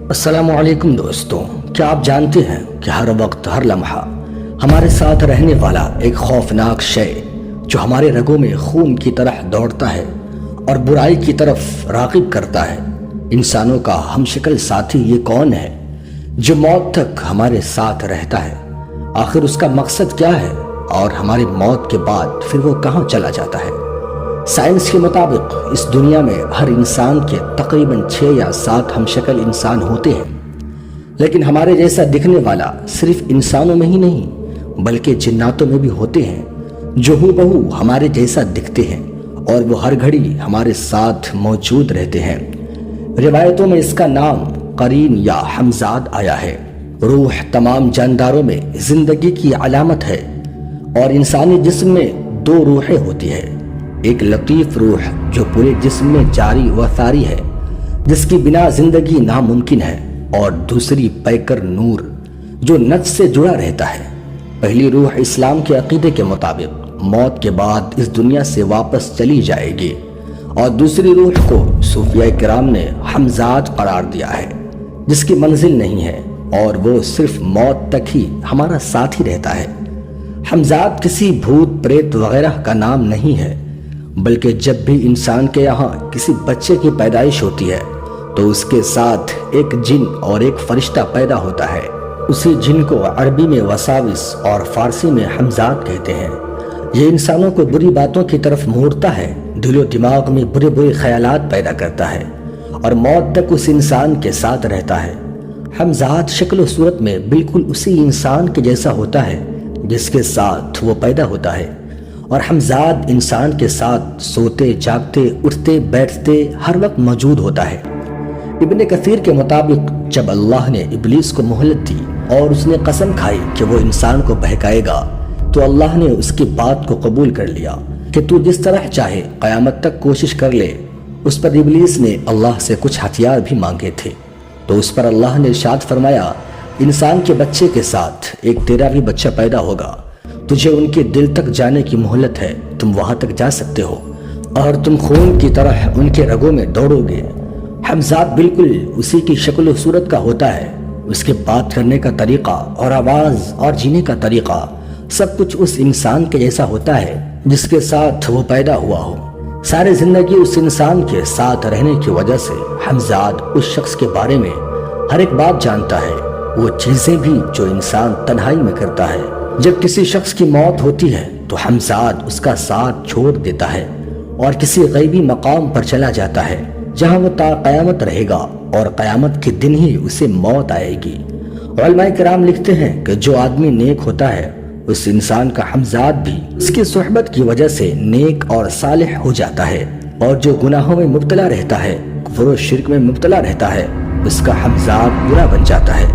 السلام علیکم دوستوں، کیا آپ جانتے ہیں کہ ہر وقت ہر لمحہ ہمارے ساتھ رہنے والا ایک خوفناک شے جو ہمارے رگوں میں خون کی طرح دوڑتا ہے اور برائی کی طرف راغب کرتا ہے؟ انسانوں کا ہم شکل ساتھی یہ کون ہے جو موت تک ہمارے ساتھ رہتا ہے؟ آخر اس کا مقصد کیا ہے اور ہماری موت کے بعد پھر وہ کہاں چلا جاتا ہے؟ سائنس کے مطابق اس دنیا میں ہر انسان کے تقریباً 6 یا 7 ہم شکل انسان ہوتے ہیں، لیکن ہمارے جیسا دکھنے والا صرف انسانوں میں ہی نہیں بلکہ جناتوں میں بھی ہوتے ہیں جو ہو بہو ہمارے جیسا دکھتے ہیں اور وہ ہر گھڑی ہمارے ساتھ موجود رہتے ہیں۔ روایتوں میں اس کا نام قرین یا حمزاد آیا ہے۔ روح تمام جانداروں میں زندگی کی علامت ہے اور انسانی جسم میں 2 روحیں ہوتی ہیں، ایک لطیف روح جو پورے جسم میں جاری و ساری ہے جس کی بنا زندگی ناممکن ہے، اور دوسری پیکر نور جو نفس سے جڑا رہتا ہے۔ پہلی روح اسلام کے عقیدے کے مطابق موت کے بعد اس دنیا سے واپس چلی جائے گی، اور دوسری روح کو صوفیاء کرام نے حمزاد قرار دیا ہے جس کی منزل نہیں ہے اور وہ صرف موت تک ہی ہمارا ساتھ ہی رہتا ہے۔ حمزاد کسی بھوت پریت وغیرہ کا نام نہیں ہے، بلکہ جب بھی انسان کے یہاں کسی بچے کی پیدائش ہوتی ہے تو اس کے ساتھ ایک جن اور ایک فرشتہ پیدا ہوتا ہے۔ اسی جن کو عربی میں وساوس اور فارسی میں حمزاد کہتے ہیں۔ یہ انسانوں کو بری باتوں کی طرف موڑتا ہے، دل و دماغ میں برے برے خیالات پیدا کرتا ہے اور موت تک اس انسان کے ساتھ رہتا ہے۔ حمزاد شکل و صورت میں بالکل اسی انسان کے جیسا ہوتا ہے جس کے ساتھ وہ پیدا ہوتا ہے، اور حمزاد انسان کے ساتھ سوتے جاگتے اٹھتے بیٹھتے ہر وقت موجود ہوتا ہے۔ ابن کثیر کے مطابق جب اللہ نے ابلیس کو مہلت دی اور اس نے قسم کھائی کہ وہ انسان کو بہکائے گا تو اللہ نے اس کی بات کو قبول کر لیا کہ تو جس طرح چاہے قیامت تک کوشش کر لے۔ اس پر ابلیس نے اللہ سے کچھ ہتھیار بھی مانگے تھے تو اس پر اللہ نے ارشاد فرمایا، انسان کے بچے کے ساتھ ایک تیرا بھی بچہ پیدا ہوگا، تجھے ان کے دل تک جانے کی مہلت ہے، تم وہاں تک جا سکتے ہو اور تم خون کی طرح ان کے رگوں میں دوڑو گے۔ حمزاد بالکل اسی کی شکل و صورت کا ہوتا ہے، اس کے بات کرنے کا طریقہ اور آواز اور جینے کا طریقہ سب کچھ اس انسان کے جیسا ہوتا ہے جس کے ساتھ وہ پیدا ہوا ہو۔ ساری زندگی اس انسان کے ساتھ رہنے کی وجہ سے حمزاد اس شخص کے بارے میں ہر ایک بات جانتا ہے، وہ چیزیں بھی جو انسان تنہائی میں کرتا ہے۔ جب کسی شخص کی موت ہوتی ہے تو حمزاد اس کا ساتھ چھوڑ دیتا ہے اور کسی غیبی مقام پر چلا جاتا ہے جہاں وہ تا قیامت رہے گا، اور قیامت کے دن ہی اسے موت آئے گی۔ علماء کرام لکھتے ہیں کہ جو آدمی نیک ہوتا ہے اس انسان کا حمزاد بھی اس کی صحبت کی وجہ سے نیک اور صالح ہو جاتا ہے، اور جو گناہوں میں مبتلا رہتا ہے، کفر و شرک میں مبتلا رہتا ہے، اس کا حمزاد برا بن جاتا ہے۔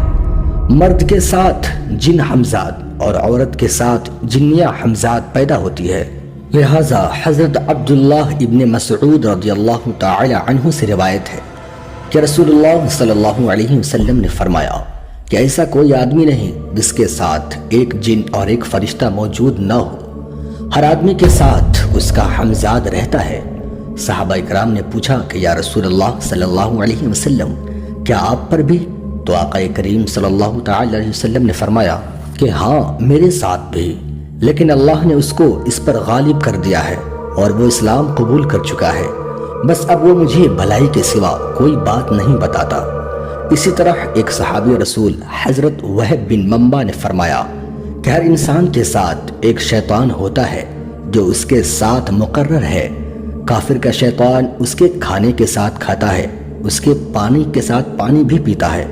مرد کے ساتھ جن حمزاد اور عورت کے ساتھ جنیہ حمزاد پیدا ہوتی ہے۔ لہذا حضرت عبداللہ ابن مسعود رضی اللہ تعالی عنہ سے روایت ہے کہ رسول اللہ صلی اللہ علیہ وسلم نے فرمایا کہ ایسا کوئی آدمی نہیں جس کے ساتھ ایک جن اور ایک فرشتہ موجود نہ ہو، ہر آدمی کے ساتھ اس کا حمزاد رہتا ہے۔ صحابہ اکرام نے پوچھا کہ یا رسول اللہ صلی اللہ علیہ وسلم، کیا آپ پر بھی؟ تو آقا کریم صلی اللہ تعالی علیہ وسلم نے فرمایا کہ ہاں، میرے ساتھ بھی، لیکن اللہ نے اس کو اس پر غالب کر دیا ہے اور وہ اسلام قبول کر چکا ہے، بس اب وہ مجھے بھلائی کے سوا کوئی بات نہیں بتاتا۔ اسی طرح ایک صحابی رسول حضرت وہب بن منبع نے فرمایا کہ ہر انسان کے ساتھ ایک شیطان ہوتا ہے جو اس کے ساتھ مقرر ہے۔ کافر کا شیطان اس کے کھانے کے ساتھ کھاتا ہے، اس کے پانی کے ساتھ پانی بھی پیتا ہے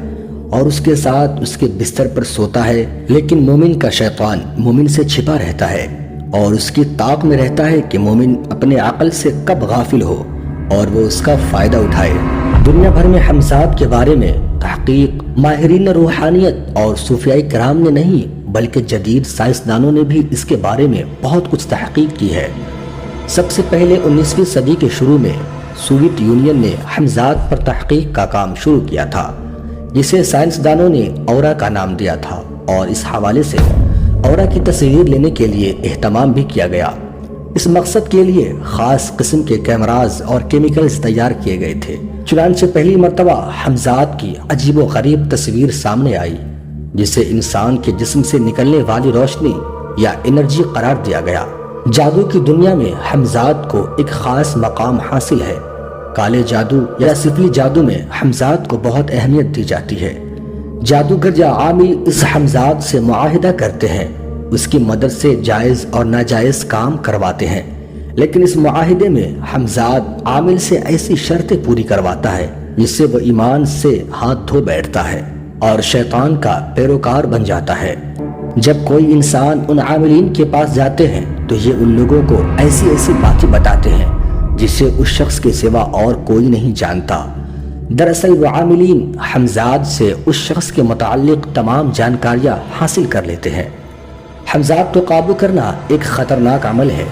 اور اس کے ساتھ اس کے بستر پر سوتا ہے، لیکن مومن کا شیطان مومن سے چھپا رہتا ہے اور اس کی طاق میں رہتا ہے کہ مومن اپنے عقل سے کب غافل ہو اور وہ اس کا فائدہ اٹھائے۔ دنیا بھر میں حمزاد کے بارے میں تحقیق ماہرین روحانیت اور صوفیاء کرام نے نہیں بلکہ جدید سائنسدانوں نے بھی اس کے بارے میں بہت کچھ تحقیق کی ہے۔ سب سے پہلے 19ویں صدی کے شروع میں سوویت یونین نے حمزاد پر تحقیق کا کام شروع کیا تھا، جسے سائنسدانوں نے اورا کا نام دیا تھا، اور اس حوالے سے اورا کی تصویر لینے کے لیے اہتمام بھی کیا گیا۔ اس مقصد کے لیے خاص قسم کے کیمراز اور کیمیکلز تیار کیے گئے تھے چنانچہ پہلی مرتبہ حمزات کی عجیب و غریب تصویر سامنے آئی، جسے انسان کے جسم سے نکلنے والی روشنی یا انرجی قرار دیا گیا۔ جادو کی دنیا میں حمزات کو ایک خاص مقام حاصل ہے۔ کالے جادو یا سفلی جادو میں حمزات کو بہت اہمیت دی جاتی ہے۔ جادوگر یا عامل اس حمزات سے معاہدہ کرتے ہیں، اس کی مدد سے جائز اور ناجائز کام کرواتے ہیں، لیکن اس معاہدے میں حمزات عامل سے ایسی شرطیں پوری کرواتا ہے جس سے وہ ایمان سے ہاتھ دھو بیٹھتا ہے اور شیطان کا پیروکار بن جاتا ہے۔ جب کوئی انسان ان عاملین کے پاس جاتے ہیں تو یہ ان لوگوں کو ایسی ایسی باتیں بتاتے ہیں جسے اس شخص کے سوا اور کوئی نہیں جانتا۔ دراصل وہ عاملین حمزات سے اس شخص کے متعلق تمام جانکاریاں حاصل کر لیتے ہیں۔ حمزات کو قابو کرنا ایک خطرناک عمل ہے،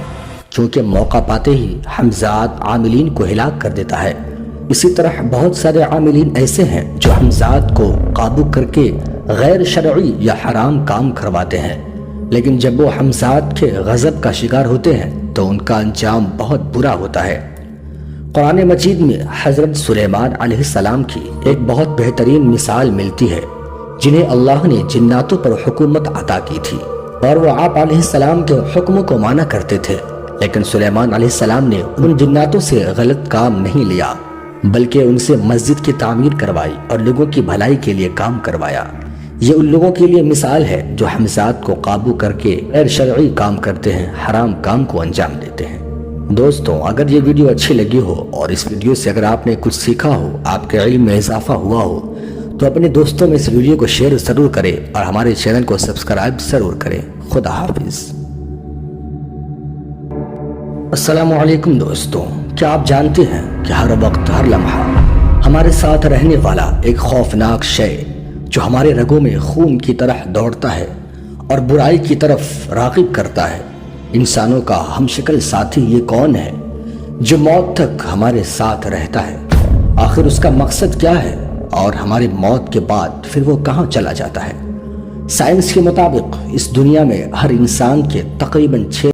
کیونکہ موقع پاتے ہی حمزات عاملین کو ہلاک کر دیتا ہے۔ اسی طرح بہت سارے عاملین ایسے ہیں جو حمزات کو قابو کر کے غیر شرعی یا حرام کام کرواتے ہیں، لیکن جب وہ حمزات کے غضب کا شکار ہوتے ہیں تو ان کا انجام بہت برا ہوتا ہے۔ قرآن مجید میں حضرت سلیمان علیہ السلام کی ایک بہت بہترین مثال ملتی ہے، جنہیں اللہ نے جناتوں پر حکومت عطا کی تھی، اور وہ آپ علیہ السلام کے حکموں کو مانا کرتے تھے، لیکن سلیمان علیہ السلام نے ان جناتوں سے غلط کام نہیں لیا، بلکہ ان سے مسجد کی تعمیر کروائی اور لوگوں کی بھلائی کے لیے کام کروایا۔ یہ ان لوگوں کے لیے مثال ہے جو حمزات کو قابو کر کے غیر شرعی کام کرتے ہیں، حرام کام کو انجام دیتے ہیں۔ دوستوں، اگر یہ ویڈیو اچھی لگی ہو اور اس ویڈیو سے اگر آپ نے کچھ سیکھا ہو، آپ کے علم میں اضافہ ہوا ہو، تو اپنے دوستوں میں اس ویڈیو کو شیئر ضرور کریں اور ہمارے چینل کو سبسکرائب ضرور کریں۔ خدا حافظ۔ السلام علیکم دوستوں، کیا آپ جانتے ہیں کہ ہر وقت ہر لمحہ ہمارے ساتھ رہنے والا ایک خوفناک شے جو ہمارے رگوں میں خون کی طرح دوڑتا ہے اور برائی کی طرف راغب کرتا ہے، انسانوں کا ہم شکل ساتھی یہ کون ہے جو موت تک ہمارے ساتھ رہتا ہے؟ آخر اس کا مقصد کیا ہے اور ہماری موت کے بعد پھر وہ کہاں چلا جاتا ہے؟ سائنس کے مطابق اس دنیا میں ہر انسان کے تقریباً 6